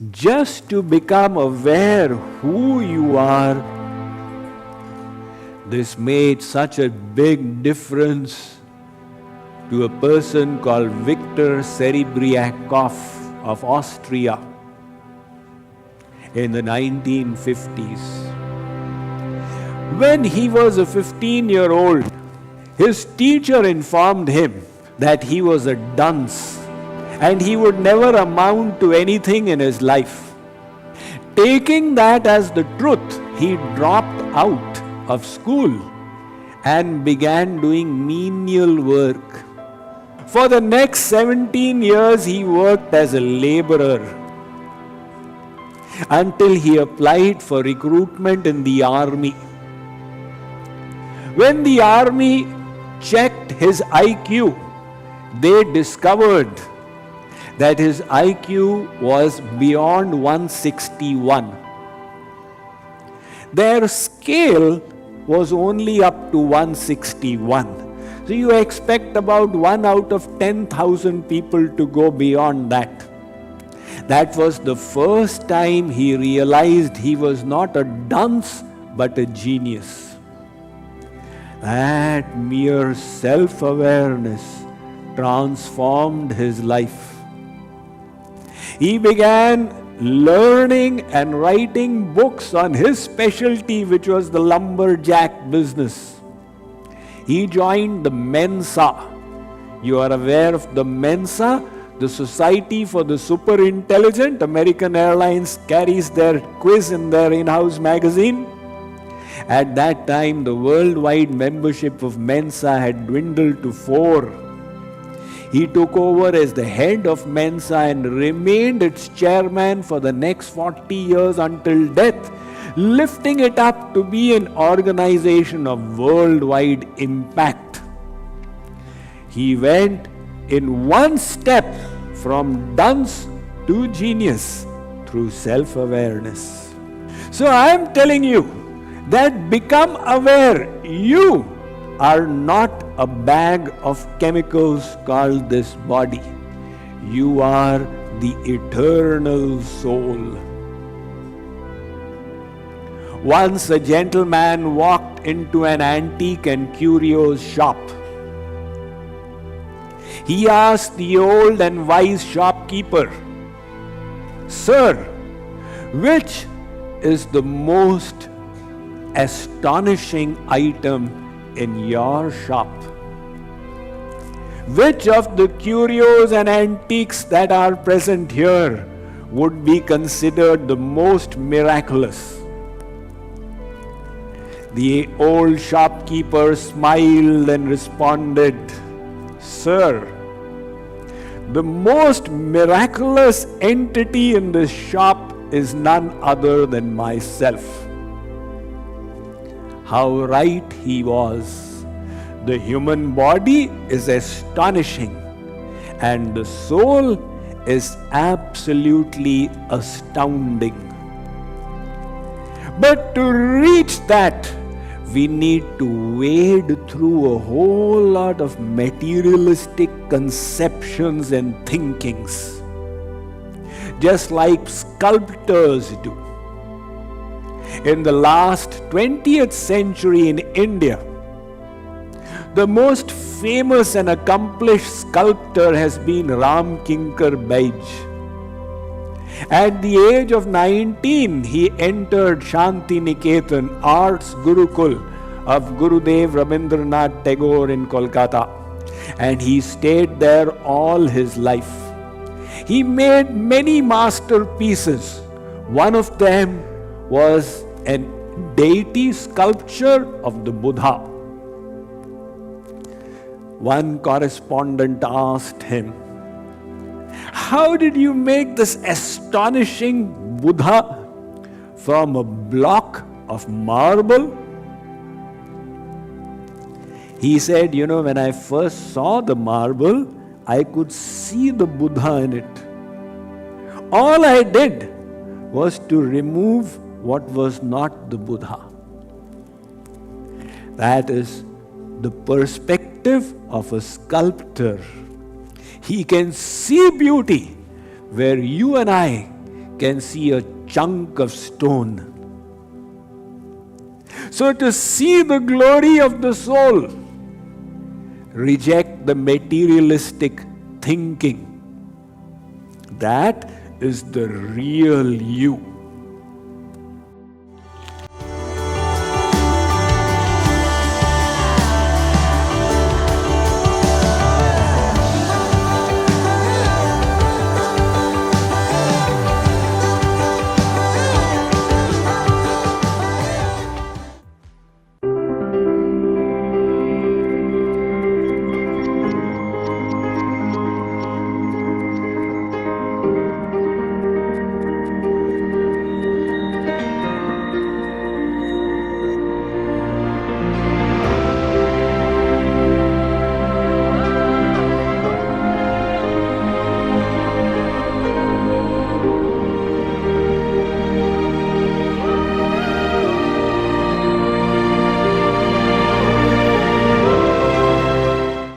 just to become aware who you are. This made such a big difference to a person called Viktor Serebriakov of Austria in the 1950s. When he was a 15-year-old, his teacher informed him that he was a dunce and he would never amount to anything in his life. Taking that as the truth, he dropped out of school and began doing menial work. For the next 17 years, he worked as a laborer until he applied for recruitment in the army. When the army checked his IQ, they discovered that his IQ was beyond 161. Their scale was only up to 161. So you expect about 1 out of 10,000 people to go beyond that. That was the first time he realized he was not a dunce but a genius. That mere self-awareness transformed his life. He began learning and writing books on his specialty, which was the lumberjack business. He joined the Mensa. You are aware of the Mensa, the Society for the Super Intelligent. American Airlines carries their quiz in their in-house magazine. At that time, the worldwide membership of Mensa had dwindled to 4. He took over as the head of Mensa and remained its chairman for the next 40 years until death, lifting it up to be an organization of worldwide impact. He went in one step from dunce to genius through self-awareness. So I am telling you that become aware. You are not a bag of chemicals called this body. You are the eternal soul. Once a gentleman walked into an antique and curios shop. He asked the old and wise shopkeeper, "Sir, which is the most astonishing item in your shop? Which of the curios and antiques that are present here would be considered the most miraculous?" The old shopkeeper smiled and responded, "Sir, the most miraculous entity in this shop is none other than myself." How right he was. The human body is astonishing, and the soul is absolutely astounding. But to reach that, we need to wade through a whole lot of materialistic conceptions and thinkings, just like sculptors do. In the last 20th century in India, the most famous and accomplished sculptor has been Ram Kinkar Baij. At the age of 19, he entered Shanti Niketan Arts Gurukul of Gurudev Rabindranath Tagore in Kolkata, and he stayed there all his life. He made many masterpieces. One of them was a deity sculpture of the Buddha. One correspondent asked him, "How did you make this astonishing Buddha from a block of marble?" He said, "When I first saw the marble, I could see the Buddha in it. All I did was to remove what was not the Buddha." That is the perspective of a sculptor. He can see beauty where you and I can see a chunk of stone. So to see the glory of the soul, reject the materialistic thinking. That is the real you.